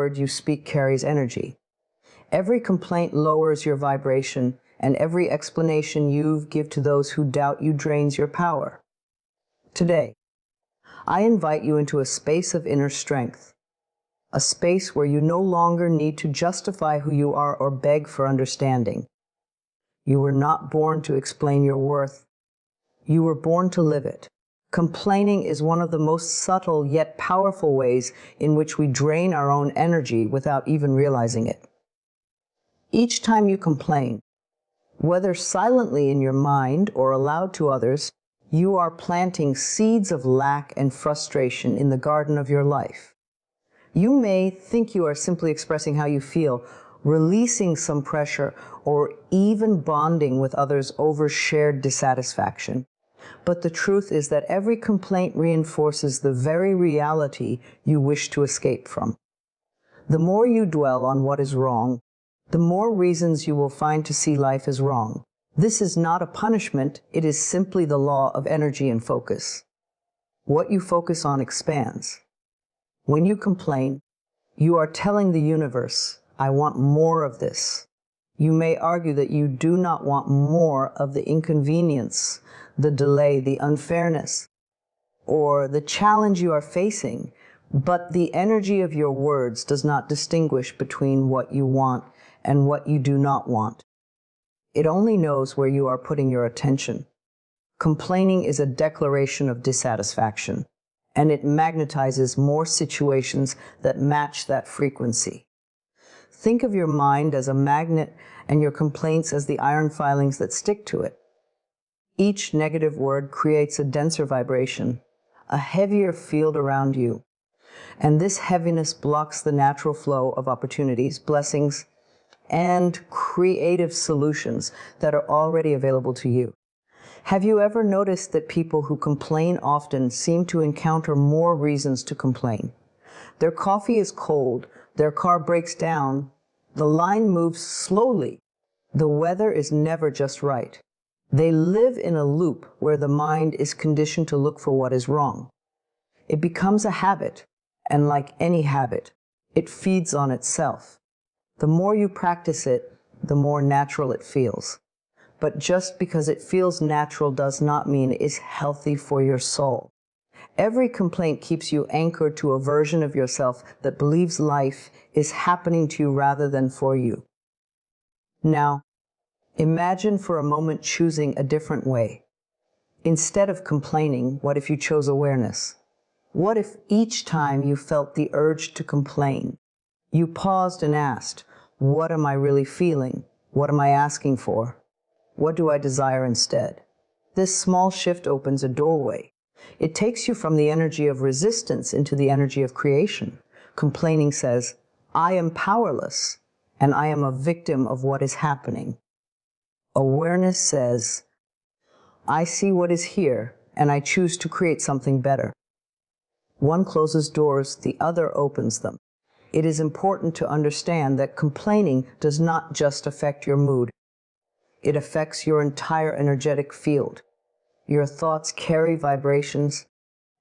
word you speak carries energy. Every complaint lowers your vibration, and every explanation you give to those who doubt you drains your power. Today, I invite you into a space of inner strength, a space where you no longer need to justify who you are or beg for understanding. You were not born to explain your worth. You were born to live it. Complaining is one of the most subtle yet powerful ways in which we drain our own energy without even realizing it. Each time you complain, whether silently in your mind or aloud to others, you are planting seeds of lack and frustration in the garden of your life. You may think you are simply expressing how you feel, releasing some pressure, or even bonding with others over shared dissatisfaction. But the truth is that every complaint reinforces the very reality you wish to escape from. The more you dwell on what is wrong, the more reasons you will find to see life as wrong. This is not a punishment, it is simply the law of energy and focus. What you focus on expands. When you complain, you are telling the universe, I want more of this. You may argue that you do not want more of the inconvenience, the delay, the unfairness, or the challenge you are facing, but the energy of your words does not distinguish between what you want and what you do not want. It only knows where you are putting your attention. Complaining is a declaration of dissatisfaction, and it magnetizes more situations that match that frequency. Think of your mind as a magnet and your complaints as the iron filings that stick to it. Each negative word creates a denser vibration, a heavier field around you, and this heaviness blocks the natural flow of opportunities, blessings, and creative solutions that are already available to you. Have you ever noticed that people who complain often seem to encounter more reasons to complain? Their coffee is cold, their car breaks down, the line moves slowly, the weather is never just right. They live in a loop where the mind is conditioned to look for what is wrong. It becomes a habit, and like any habit, it feeds on itself. The more you practice it, the more natural it feels. But just because it feels natural does not mean it is healthy for your soul. Every complaint keeps you anchored to a version of yourself that believes life is happening to you rather than for you. Now, imagine for a moment choosing a different way. Instead of complaining, what if you chose awareness? What if each time you felt the urge to complain, you paused and asked, what am I really feeling? What am I asking for? What do I desire instead? This small shift opens a doorway. It takes you from the energy of resistance into the energy of creation. Complaining says, I am powerless, and I am a victim of what is happening. Awareness says, I see what is here, and I choose to create something better. One closes doors, the other opens them. It is important to understand that complaining does not just affect your mood. It affects your entire energetic field. Your thoughts carry vibrations,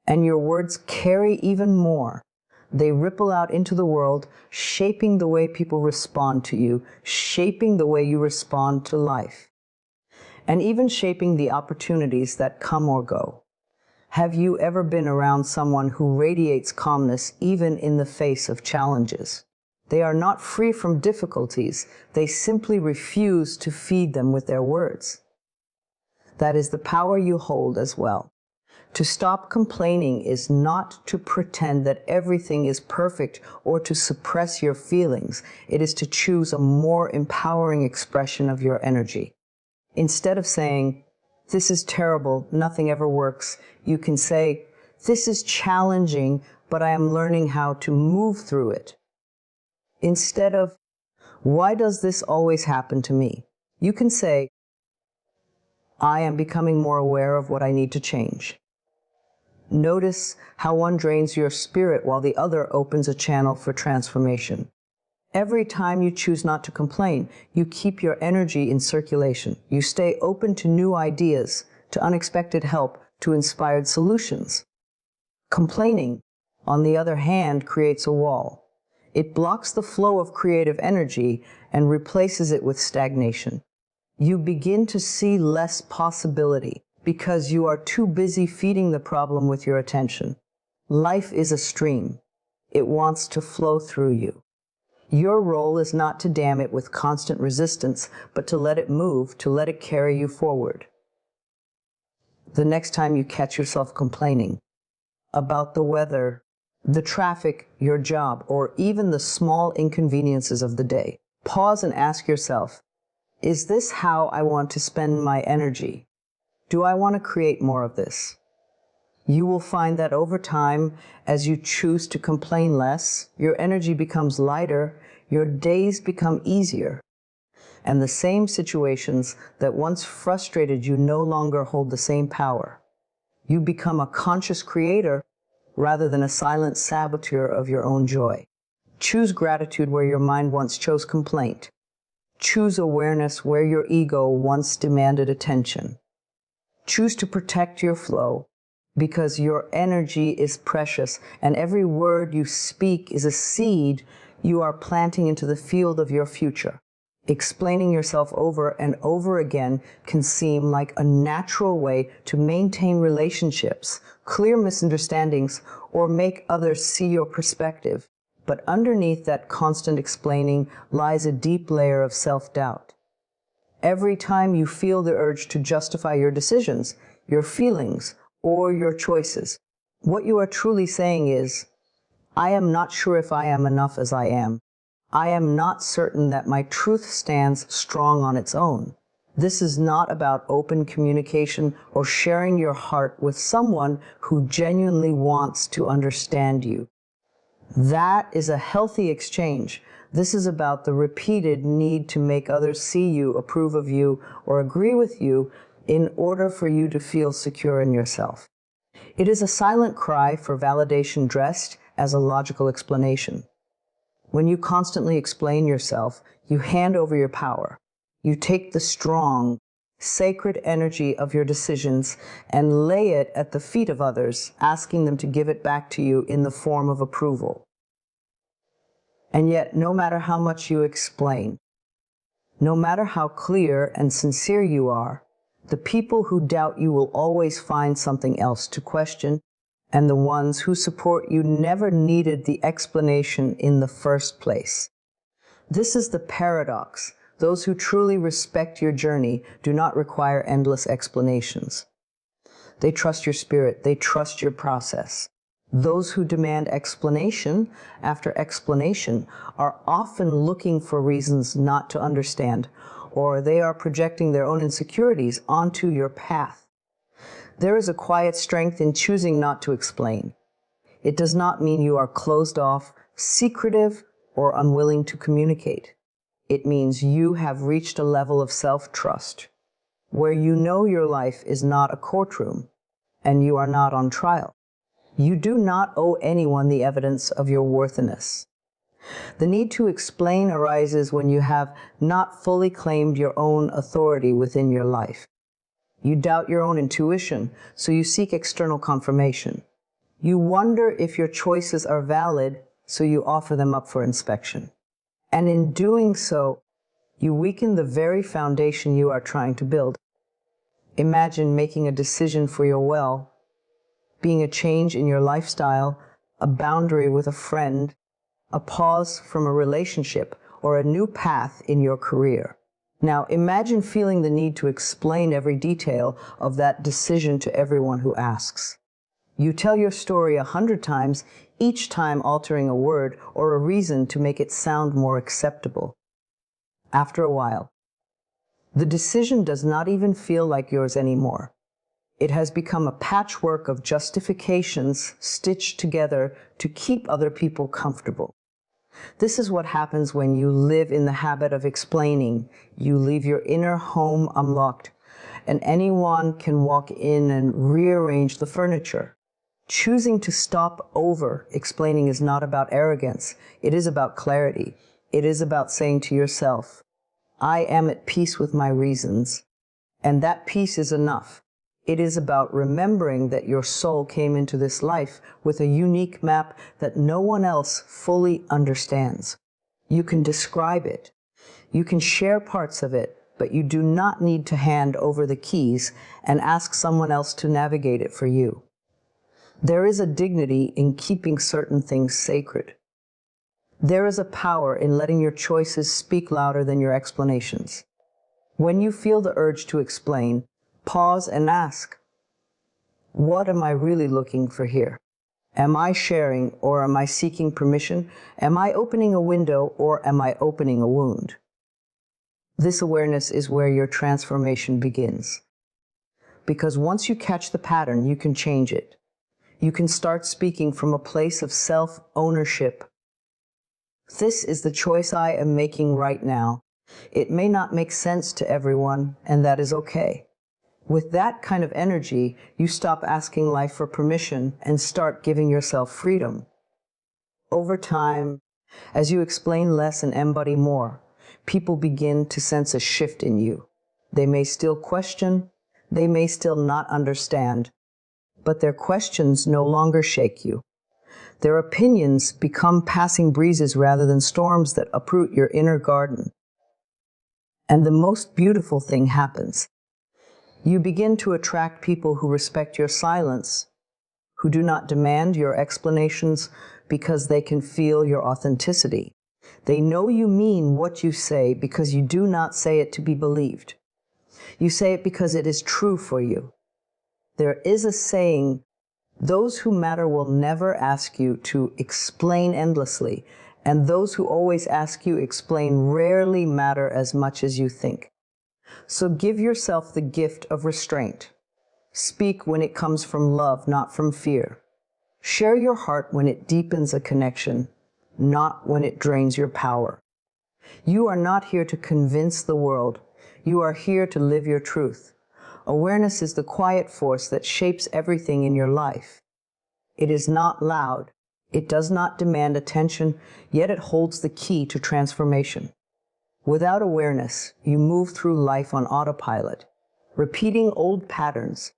and your words carry even more. They ripple out into the world, shaping the way people respond to you, shaping the way you respond to life, and even shaping the opportunities that come or go. Have you ever been around someone who radiates calmness even in the face of challenges? They are not free from difficulties. They simply refuse to feed them with their words. That is the power you hold as well. To stop complaining is not to pretend that everything is perfect or to suppress your feelings. It is to choose a more empowering expression of your energy. Instead of saying, this is terrible, nothing ever works, you can say, this is challenging, but I am learning how to move through it. Instead of, why does this always happen to me? You can say, I am becoming more aware of what I need to change. Notice how one drains your spirit while the other opens a channel for transformation. Every time you choose not to complain, you keep your energy in circulation. You stay open to new ideas, to unexpected help, to inspired solutions. Complaining, on the other hand, creates a wall. It blocks the flow of creative energy and replaces it with stagnation. You begin to see less possibility because you are too busy feeding the problem with your attention. Life is a stream. It wants to flow through you. Your role is not to dam it with constant resistance, but to let it move, to let it carry you forward. The next time you catch yourself complaining about the weather, the traffic, your job, or even the small inconveniences of the day, pause and ask yourself, is this how I want to spend my energy? Do I want to create more of this? You will find that over time, as you choose to complain less, your energy becomes lighter, your days become easier, and the same situations that once frustrated you no longer hold the same power. You become a conscious creator rather than a silent saboteur of your own joy. Choose gratitude where your mind once chose complaint. Choose awareness where your ego once demanded attention. Choose to protect your flow because your energy is precious and every word you speak is a seed you are planting into the field of your future. Explaining yourself over and over again can seem like a natural way to maintain relationships, clear misunderstandings, or make others see your perspective. But underneath that constant explaining lies a deep layer of self-doubt. Every time you feel the urge to justify your decisions, your feelings, or your choices, what you are truly saying is, I am not sure if I am enough as I am. I am not certain that my truth stands strong on its own. This is not about open communication or sharing your heart with someone who genuinely wants to understand you. That is a healthy exchange. This is about the repeated need to make others see you, approve of you, or agree with you in order for you to feel secure in yourself. It is a silent cry for validation dressed as a logical explanation. When you constantly explain yourself, you hand over your power. You take the strong, sacred energy of your decisions and lay it at the feet of others, asking them to give it back to you in the form of approval. And yet, no matter how much you explain, no matter how clear and sincere you are, the people who doubt you will always find something else to question, and the ones who support you never needed the explanation in the first place. This is the paradox. Those who truly respect your journey do not require endless explanations. They trust your spirit. They trust your process. Those who demand explanation after explanation are often looking for reasons not to understand, or they are projecting their own insecurities onto your path. There is a quiet strength in choosing not to explain. It does not mean you are closed off, secretive, or unwilling to communicate. It means you have reached a level of self-trust where you know your life is not a courtroom and you are not on trial. You do not owe anyone the evidence of your worthiness. The need to explain arises when you have not fully claimed your own authority within your life. You doubt your own intuition, so you seek external confirmation. You wonder if your choices are valid, so you offer them up for inspection. And in doing so, you weaken the very foundation you are trying to build. Imagine making a decision for your well, being a change in your lifestyle, a boundary with a friend, a pause from a relationship, or a new path in your career. Now, imagine feeling the need to explain every detail of that decision to everyone who asks. You tell your story 100 times, each time altering a word or a reason to make it sound more acceptable. After a while, the decision does not even feel like yours anymore. It has become a patchwork of justifications stitched together to keep other people comfortable. This is what happens when you live in the habit of explaining. You leave your inner home unlocked, and anyone can walk in and rearrange the furniture. Choosing to stop over explaining is not about arrogance. It is about clarity. It is about saying to yourself, I am at peace with my reasons, and that peace is enough. It is about remembering that your soul came into this life with a unique map that no one else fully understands. You can describe it. You can share parts of it, but you do not need to hand over the keys and ask someone else to navigate it for you. There is a dignity in keeping certain things sacred. There is a power in letting your choices speak louder than your explanations. When you feel the urge to explain, pause and ask, what am I really looking for here? Am I sharing or am I seeking permission? Am I opening a window or am I opening a wound? This awareness is where your transformation begins. Because once you catch the pattern, you can change it. You can start speaking from a place of self-ownership. This is the choice I am making right now. It may not make sense to everyone, and that is okay. With that kind of energy, you stop asking life for permission and start giving yourself freedom. Over time, as you explain less and embody more, people begin to sense a shift in you. They may still question, they may still not understand, but their questions no longer shake you. Their opinions become passing breezes rather than storms that uproot your inner garden. And the most beautiful thing happens. You begin to attract people who respect your silence, who do not demand your explanations because they can feel your authenticity. They know you mean what you say because you do not say it to be believed. You say it because it is true for you. There is a saying, those who matter will never ask you to explain endlessly, and those who always ask you explain rarely matter as much as you think. So give yourself the gift of restraint. Speak when it comes from love, not from fear. Share your heart when it deepens a connection, not when it drains your power. You are not here to convince the world. You are here to live your truth. Awareness is the quiet force that shapes everything in your life. It is not loud. It does not demand attention, yet it holds the key to transformation. Without awareness, you move through life on autopilot, repeating old patterns,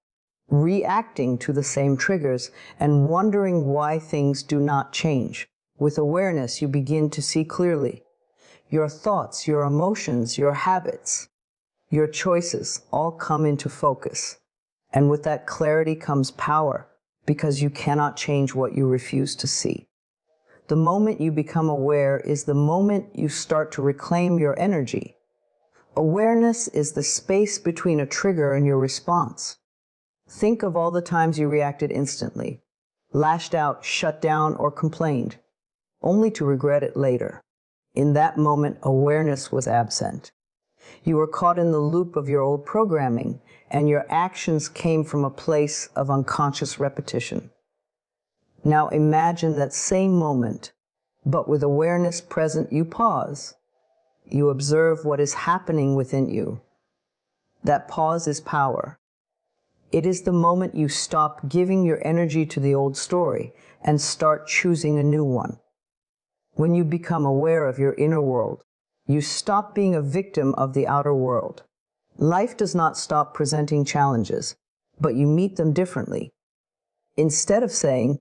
reacting to the same triggers, and wondering why things do not change. With awareness, you begin to see clearly. Your thoughts, your emotions, your habits, your choices all come into focus. And with that clarity comes power, because you cannot change what you refuse to see. The moment you become aware is the moment you start to reclaim your energy. Awareness is the space between a trigger and your response. Think of all the times you reacted instantly, lashed out, shut down, or complained, only to regret it later. In that moment, awareness was absent. You were caught in the loop of your old programming, and your actions came from a place of unconscious repetition. Now imagine that same moment, but with awareness present, you pause. You observe what is happening within you. That pause is power. It is the moment you stop giving your energy to the old story and start choosing a new one. When you become aware of your inner world, you stop being a victim of the outer world. Life does not stop presenting challenges, but you meet them differently. Instead of saying,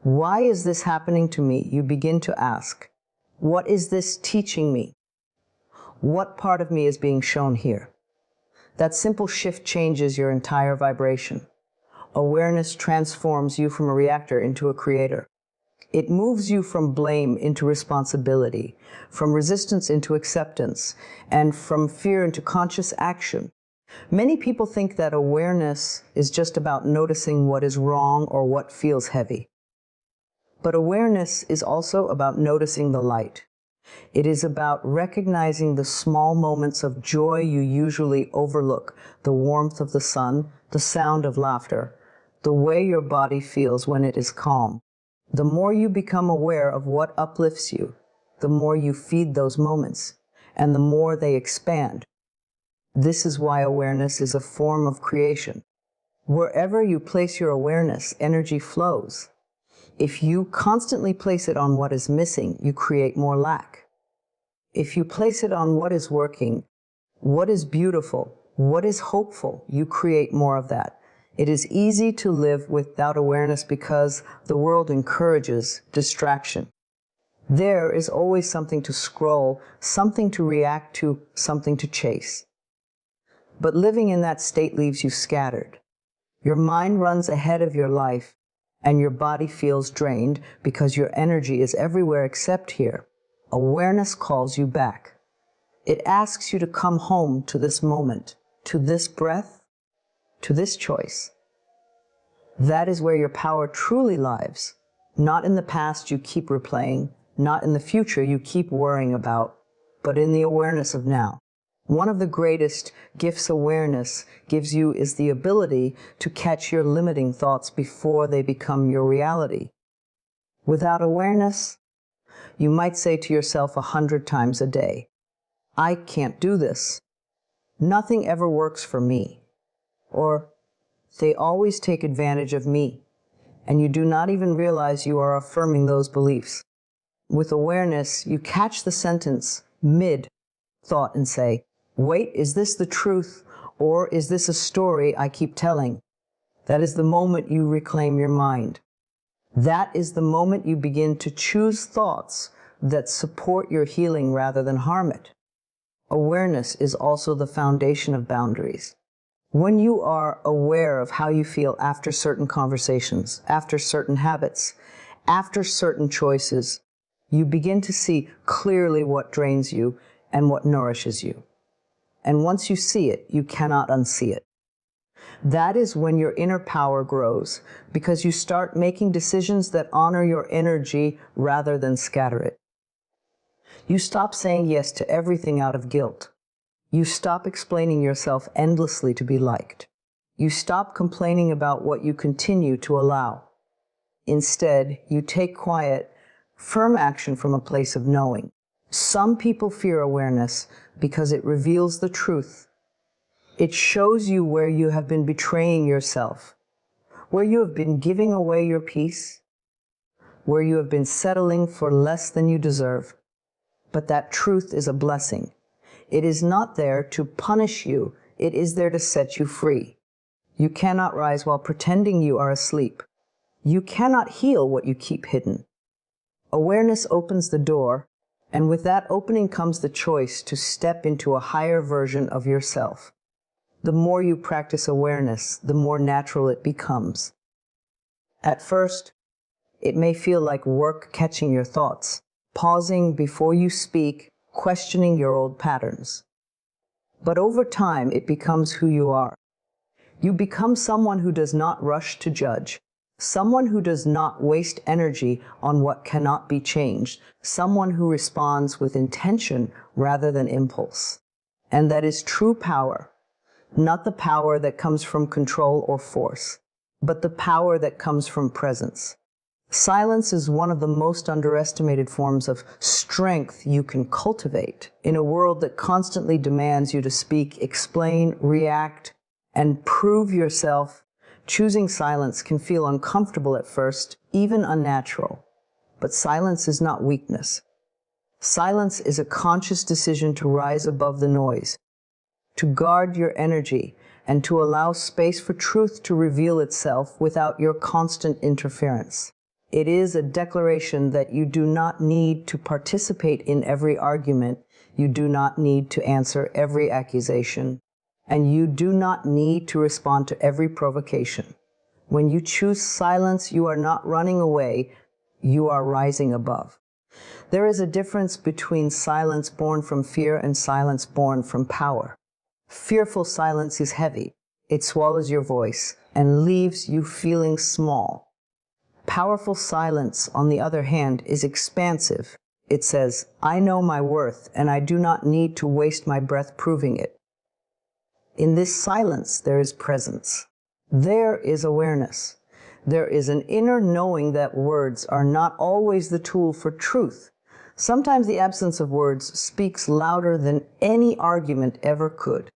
why is this happening to me? You begin to ask, what is this teaching me? What part of me is being shown here? That simple shift changes your entire vibration. Awareness transforms you from a reactor into a creator. It moves you from blame into responsibility, from resistance into acceptance, and from fear into conscious action. Many people think that awareness is just about noticing what is wrong or what feels heavy. But awareness is also about noticing the light. It is about recognizing the small moments of joy you usually overlook, the warmth of the sun, the sound of laughter, the way your body feels when it is calm. The more you become aware of what uplifts you, the more you feed those moments, and the more they expand. This is why awareness is a form of creation. Wherever you place your awareness, energy flows. If you constantly place it on what is missing, you create more lack. If you place it on what is working, what is beautiful, What is hopeful? You create more of that. It is easy to live without awareness because the world encourages distraction. There is always something to scroll, something to react to, something to chase. But living in that state leaves you scattered. Your mind runs ahead of your life, and your body feels drained because your energy is everywhere except here. Awareness calls you back. It asks you to come home to this moment, to this breath, to this choice. That is where your power truly lies, not in the past you keep replaying, not in the future you keep worrying about, but in the awareness of now. One of the greatest gifts awareness gives you is the ability to catch your limiting thoughts before they become your reality. Without awareness, you might say to yourself 100 times a day, "I can't do this. Nothing ever works for me." Or, "They always take advantage of me." And you do not even realize you are affirming those beliefs. With awareness, you catch the sentence mid-thought and say, "Wait, is this the truth, or is this a story I keep telling?" That is the moment you reclaim your mind. That is the moment you begin to choose thoughts that support your healing rather than harm it. Awareness is also the foundation of boundaries. When you are aware of how you feel after certain conversations, after certain habits, after certain choices, you begin to see clearly what drains you and what nourishes you. And once you see it, you cannot unsee it. That is when your inner power grows, because you start making decisions that honor your energy rather than scatter it. You stop saying yes to everything out of guilt. You stop explaining yourself endlessly to be liked. You stop complaining about what you continue to allow. Instead, you take quiet, firm action from a place of knowing. Some people fear awareness because it reveals the truth. It shows you where you have been betraying yourself, where you have been giving away your peace, where you have been settling for less than you deserve. But that truth is a blessing. It is not there to punish you. It is there to set you free. You cannot rise while pretending you are asleep. You cannot heal what you keep hidden. Awareness opens the door, and with that opening comes the choice to step into a higher version of yourself. The more you practice awareness, the more natural it becomes. At first, it may feel like work catching your thoughts, pausing before you speak, questioning your old patterns. But over time, it becomes who you are. You become someone who does not rush to judge, someone who does not waste energy on what cannot be changed, someone who responds with intention rather than impulse. And that is true power, not the power that comes from control or force, but the power that comes from presence. Silence is one of the most underestimated forms of strength you can cultivate in a world that constantly demands you to speak, explain, react, and prove yourself. Choosing silence can feel uncomfortable at first, even unnatural. But silence is not weakness. Silence is a conscious decision to rise above the noise, to guard your energy, and to allow space for truth to reveal itself without your constant interference. It is a declaration that you do not need to participate in every argument, you do not need to answer every accusation, and you do not need to respond to every provocation. When you choose silence, you are not running away, you are rising above. There is a difference between silence born from fear and silence born from power. Fearful silence is heavy. It swallows your voice and leaves you feeling small. Powerful silence, on the other hand, is expansive. It says, "I know my worth, and I do not need to waste my breath proving it." In this silence, there is presence. There is awareness. There is an inner knowing that words are not always the tool for truth. Sometimes the absence of words speaks louder than any argument ever could.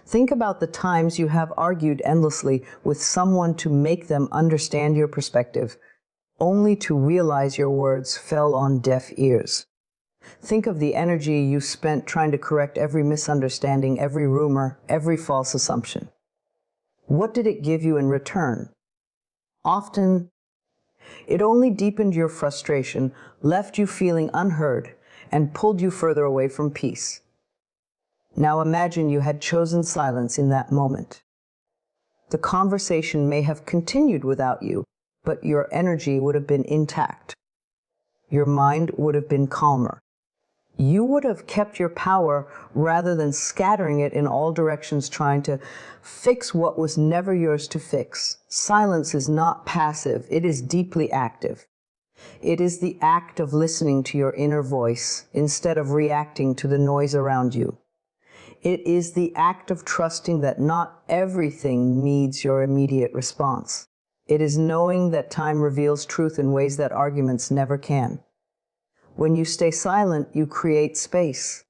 Think about the times you have argued endlessly with someone to make them understand your perspective, only to realize your words fell on deaf ears. Think of the energy you spent trying to correct every misunderstanding, every rumor, every false assumption. What did it give you in return? Often, it only deepened your frustration, left you feeling unheard, and pulled you further away from peace. Now imagine you had chosen silence in that moment. The conversation may have continued without you, but your energy would have been intact. Your mind would have been calmer. You would have kept your power rather than scattering it in all directions trying to fix what was never yours to fix. Silence is not passive, it is deeply active. It is the act of listening to your inner voice instead of reacting to the noise around you. It is the act of trusting that not everything needs your immediate response. It is knowing that time reveals truth in ways that arguments never can. When you stay silent, you create space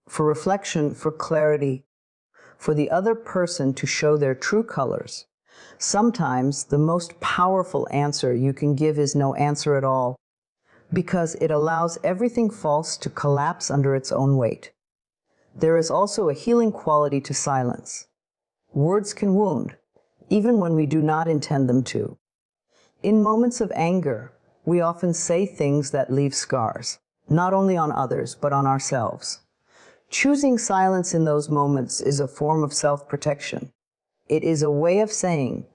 for reflection, for clarity, for the other person to show their true colors. Sometimes the most powerful answer you can give is no answer at all, because it allows everything false to collapse under its own weight. There is also a healing quality to silence. Words can wound, even when we do not intend them to. In moments of anger, we often say things that leave scars, not only on others, but on ourselves. Choosing silence in those moments is a form of self-protection. It is a way of saying,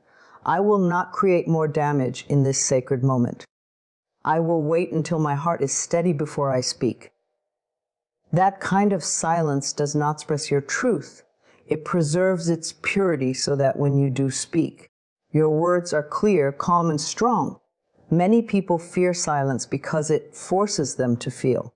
I will not create more damage in this sacred moment. I will wait until my heart is steady before I speak. That kind of silence does not express your truth. It preserves its purity so that when you do speak, your words are clear, calm, and strong. Many people fear silence because it forces them to feel.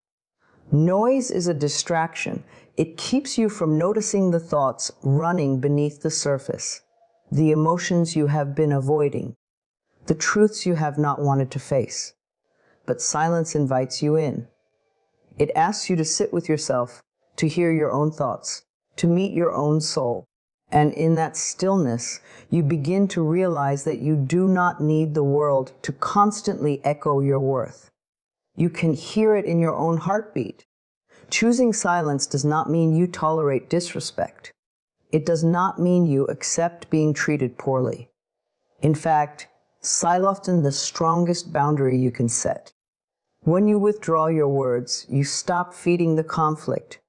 Noise is a distraction. It keeps you from noticing the thoughts running beneath the surface, the emotions you have been avoiding, the truths you have not wanted to face. But silence invites you in. It asks you to sit with yourself, to hear your own thoughts, to meet your own soul. And in that stillness, you begin to realize that you do not need the world to constantly echo your worth. You can hear it in your own heartbeat. Choosing silence does not mean you tolerate disrespect. It does not mean you accept being treated poorly. In fact, silence is often the strongest boundary you can set. When you withdraw your words, you stop feeding the conflict.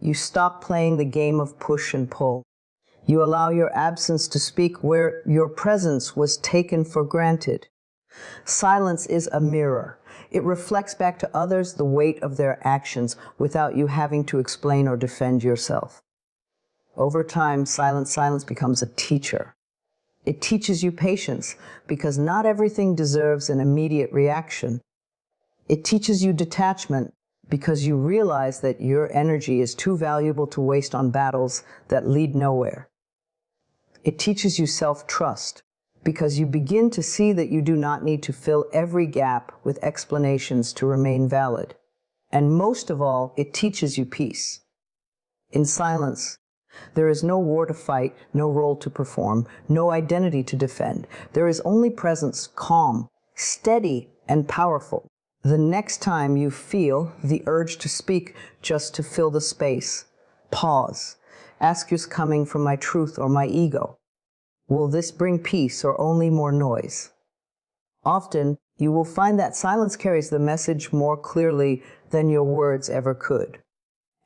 You stop playing the game of push and pull. You allow your absence to speak where your presence was taken for granted. Silence is a mirror. It reflects back to others the weight of their actions without you having to explain or defend yourself. Over time, silence becomes a teacher. It teaches you patience because not everything deserves an immediate reaction. It teaches you detachment because you realize that your energy is too valuable to waste on battles that lead nowhere. It teaches you self-trust because you begin to see that you do not need to fill every gap with explanations to remain valid. And most of all, it teaches you peace. In silence, there is no war to fight, no role to perform, no identity to defend. There is only presence, calm, steady, and powerful. The next time you feel the urge to speak just to fill the space, pause. Ask, is coming from my truth or my ego? Will this bring peace or only more noise? Often, you will find that silence carries the message more clearly than your words ever could.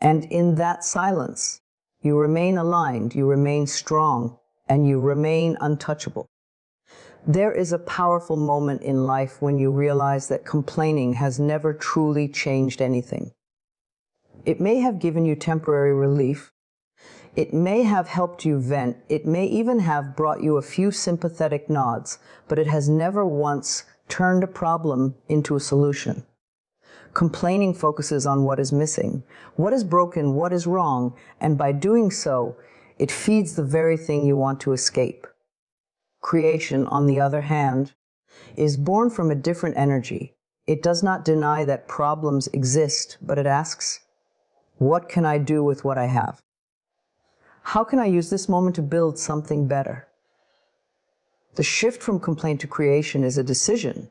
And in that silence, you remain aligned, you remain strong, and you remain untouchable. There is a powerful moment in life when you realize that complaining has never truly changed anything. It may have given you temporary relief. It may have helped you vent. It may even have brought you a few sympathetic nods, but it has never once turned a problem into a solution. Complaining focuses on what is missing, what is broken, what is wrong, and by doing so, it feeds the very thing you want to escape. Creation, on the other hand, is born from a different energy. It does not deny that problems exist, but it asks, what can I do with what I have? How can I use this moment to build something better? The shift from complaint to creation is a decision.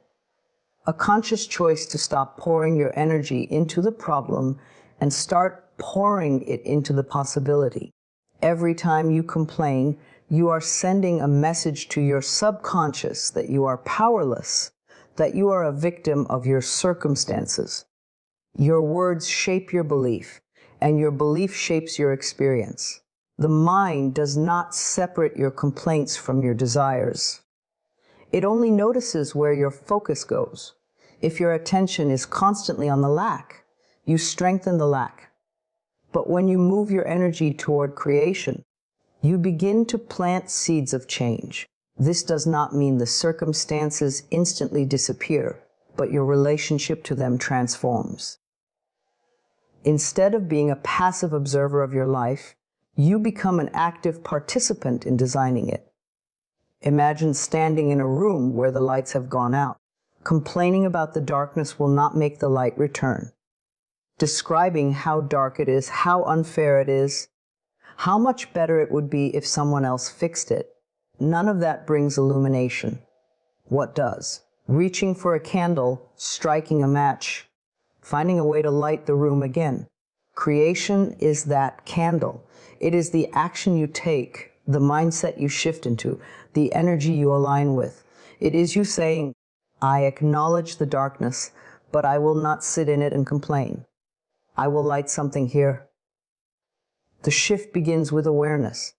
A conscious choice to stop pouring your energy into the problem and start pouring it into the possibility. Every time you complain, you are sending a message to your subconscious that you are powerless, that you are a victim of your circumstances. Your words shape your belief, and your belief shapes your experience. The mind does not separate your complaints from your desires. It only notices where your focus goes. If your attention is constantly on the lack, you strengthen the lack. But when you move your energy toward creation, you begin to plant seeds of change. This does not mean the circumstances instantly disappear, but your relationship to them transforms. Instead of being a passive observer of your life, you become an active participant in designing it. Imagine standing in a room where the lights have gone out. Complaining about the darkness will not make the light return. Describing how dark it is, how unfair it is, how much better it would be if someone else fixed it. None of that brings illumination. What does? Reaching for a candle, striking a match, finding a way to light the room again. Creation is that candle. It is the action you take, the mindset you shift into, the energy you align with. It is you saying, I acknowledge the darkness, but I will not sit in it and complain. I will light something here. The shift begins with awareness.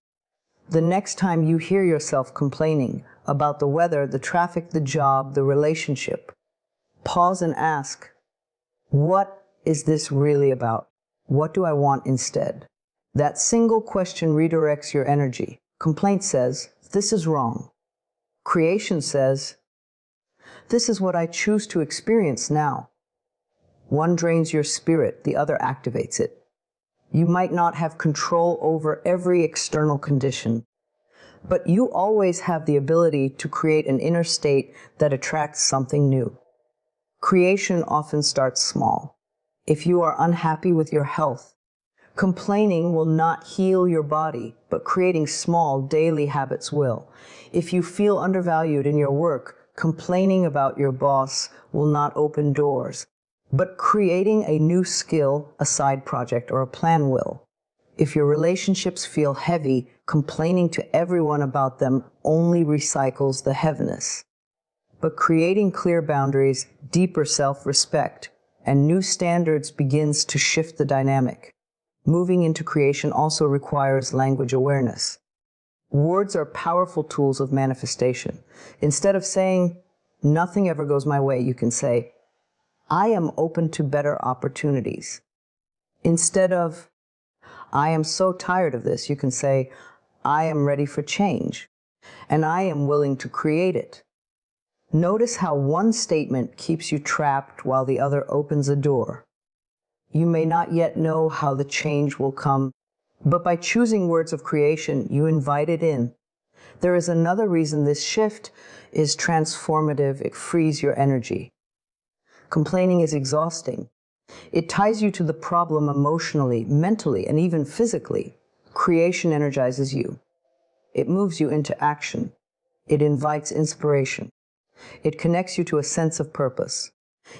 The next time you hear yourself complaining about the weather, the traffic, the job, the relationship, pause and ask, what is this really about? What do I want instead? That single question redirects your energy. Complaint says, this is wrong. Creation says, this is what I choose to experience now. One drains your spirit, the other activates it. You might not have control over every external condition, but you always have the ability to create an inner state that attracts something new. Creation often starts small. If you are unhappy with your health, complaining will not heal your body, but creating small daily habits will. If you feel undervalued in your work, complaining about your boss will not open doors, but creating a new skill, a side project, or a plan will. If your relationships feel heavy, complaining to everyone about them only recycles the heaviness. But creating clear boundaries, deeper self-respect, and new standards begins to shift the dynamic. Moving into creation also requires language awareness. Words are powerful tools of manifestation. Instead of saying, nothing ever goes my way, you can say, I am open to better opportunities. Instead of, I am so tired of this, you can say, I am ready for change, and I am willing to create it. Notice how one statement keeps you trapped while the other opens a door. You may not yet know how the change will come, but by choosing words of creation, you invite it in. There is another reason this shift is transformative. It frees your energy. Complaining is exhausting. It ties you to the problem emotionally, mentally, and even physically. Creation energizes you. It moves you into action. It invites inspiration. It connects you to a sense of purpose.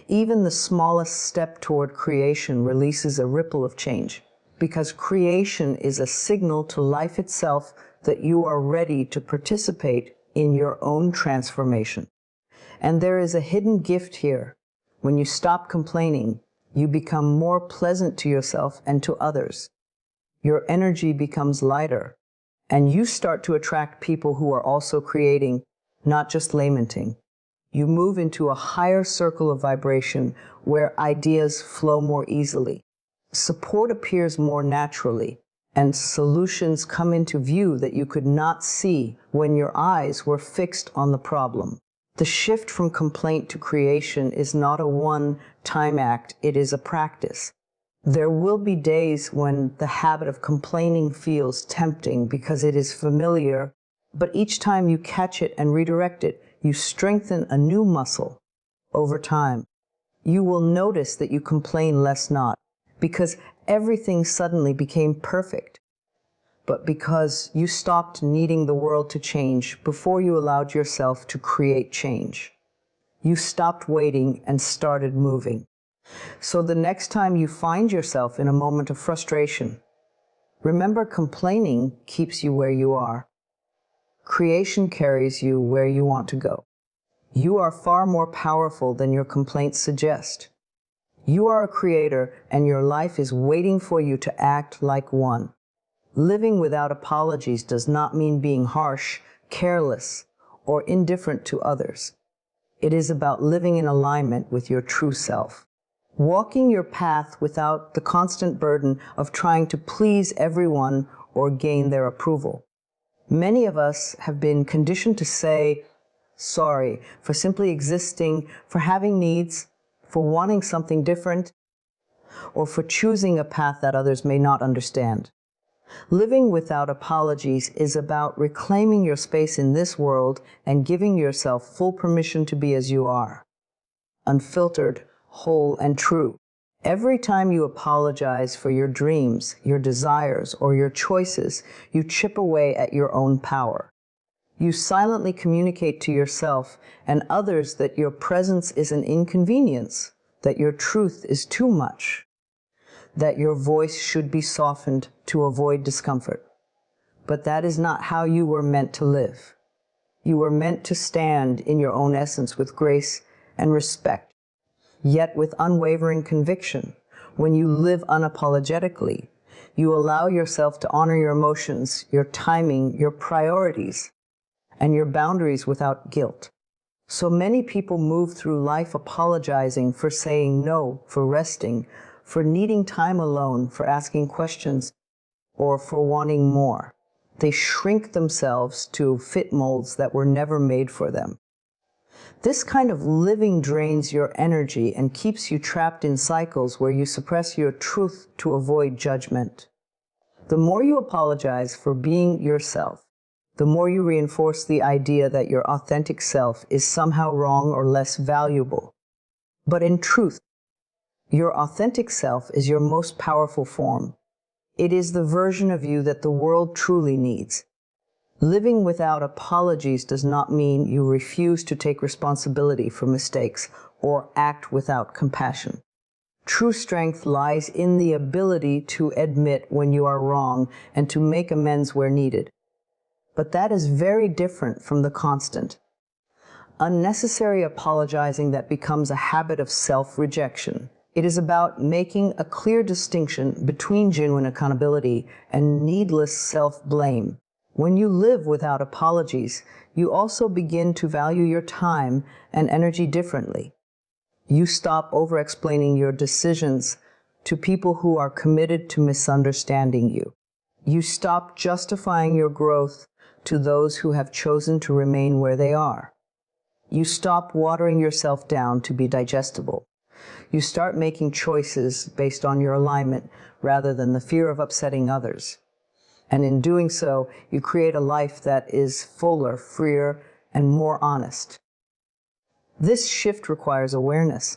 Even the smallest step toward creation releases a ripple of change, because creation is a signal to life itself that you are ready to participate in your own transformation. And there is a hidden gift here. When you stop complaining, you become more pleasant to yourself and to others. Your energy becomes lighter, and you start to attract people who are also creating, not just lamenting. You move into a higher circle of vibration where ideas flow more easily. Support appears more naturally, and solutions come into view that you could not see when your eyes were fixed on the problem. The shift from complaint to creation is not a one-time act, it is a practice. There will be days when the habit of complaining feels tempting because it is familiar, but each time you catch it and redirect it, you strengthen a new muscle. Over time, you will notice that you complain less, not because everything suddenly became perfect, but because you stopped needing the world to change before you allowed yourself to create change. You stopped waiting and started moving. So the next time you find yourself in a moment of frustration, remember, complaining keeps you where you are. Creation carries you where you want to go. You are far more powerful than your complaints suggest. You are a creator, and your life is waiting for you to act like one. Living without apologies does not mean being harsh, careless, or indifferent to others. It is about living in alignment with your true self. Walking your path without the constant burden of trying to please everyone or gain their approval. Many of us have been conditioned to say sorry for simply existing, for having needs, for wanting something different, or for choosing a path that others may not understand. Living without apologies is about reclaiming your space in this world and giving yourself full permission to be as you are, unfiltered, whole, and true. Every time you apologize for your dreams, your desires, or your choices, you chip away at your own power. You silently communicate to yourself and others that your presence is an inconvenience, that your truth is too much, that your voice should be softened to avoid discomfort. But that is not how you were meant to live. You were meant to stand in your own essence with grace and respect, yet with unwavering conviction. When you live unapologetically, you allow yourself to honor your emotions, your timing, your priorities, and your boundaries without guilt. So many people move through life apologizing for saying no, for resting, for needing time alone, for asking questions, or for wanting more. They shrink themselves to fit molds that were never made for them. This kind of living drains your energy and keeps you trapped in cycles where you suppress your truth to avoid judgment. The more you apologize for being yourself, the more you reinforce the idea that your authentic self is somehow wrong or less valuable. But in truth, your authentic self is your most powerful form. It is the version of you that the world truly needs. Living without apologies does not mean you refuse to take responsibility for mistakes or act without compassion. True strength lies in the ability to admit when you are wrong and to make amends where needed. But that is very different from the constant, unnecessary apologizing that becomes a habit of self-rejection. It is about making a clear distinction between genuine accountability and needless self-blame. When you live without apologies, you also begin to value your time and energy differently. You stop over-explaining your decisions to people who are committed to misunderstanding you. You stop justifying your growth to those who have chosen to remain where they are. You stop watering yourself down to be digestible. You start making choices based on your alignment rather than the fear of upsetting others. And in doing so, you create a life that is fuller, freer, and more honest. This shift requires awareness.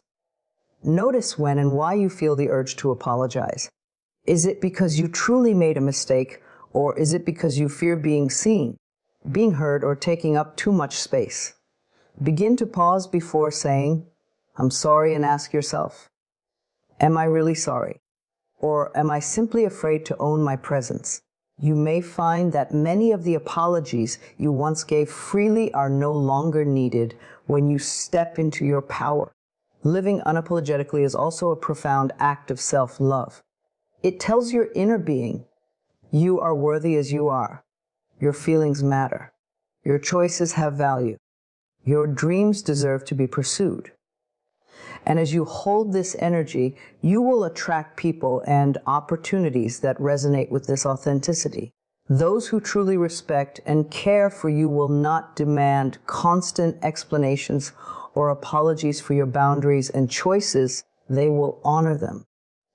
Notice when and why you feel the urge to apologize. Is it because you truly made a mistake, or is it because you fear being seen, being heard, or taking up too much space? Begin to pause before saying, "I'm sorry," and ask yourself, "Am I really sorry? Or am I simply afraid to own my presence?" You may find that many of the apologies you once gave freely are no longer needed when you step into your power. Living unapologetically is also a profound act of self-love. It tells your inner being, you are worthy as you are. Your feelings matter. Your choices have value. Your dreams deserve to be pursued. And as you hold this energy, you will attract people and opportunities that resonate with this authenticity. Those who truly respect and care for you will not demand constant explanations or apologies for your boundaries and choices. They will honor them.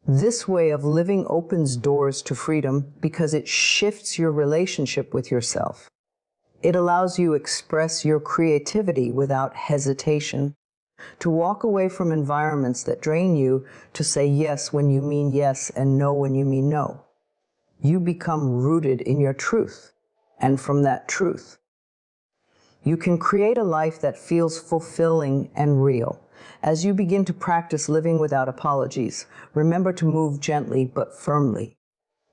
This way of living opens doors to freedom because it shifts your relationship with yourself. It allows you to express your creativity without hesitation, to walk away from environments that drain you, to say yes when you mean yes and no when you mean no. You become rooted in your truth, and from that truth, You can create a life that feels fulfilling and real. As you begin to practice living without apologies, remember to move gently but firmly.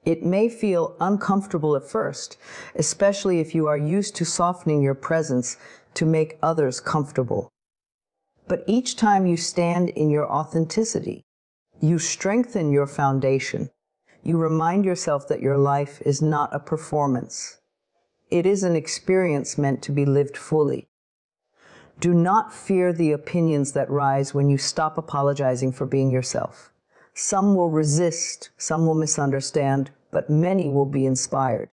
It may feel uncomfortable at first, especially if you are used to softening your presence to make others comfortable. But each time you stand in your authenticity, you strengthen your foundation. You remind yourself that your life is not a performance. It is an experience meant to be lived fully. Do not fear the opinions that rise when you stop apologizing for being yourself. Some will resist, some will misunderstand, but many will be inspired.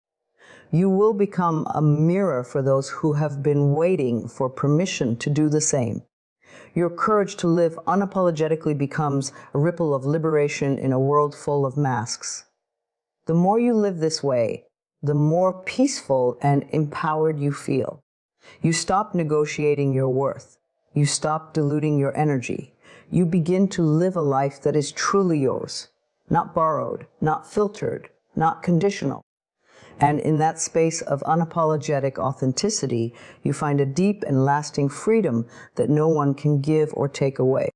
You will become a mirror for those who have been waiting for permission to do the same. Your courage to live unapologetically becomes a ripple of liberation in a world full of masks. The more you live this way, the more peaceful and empowered you feel. You stop negotiating your worth. You stop diluting your energy. You begin to live a life that is truly yours, not borrowed, not filtered, not conditional. And in that space of unapologetic authenticity, you find a deep and lasting freedom that no one can give or take away.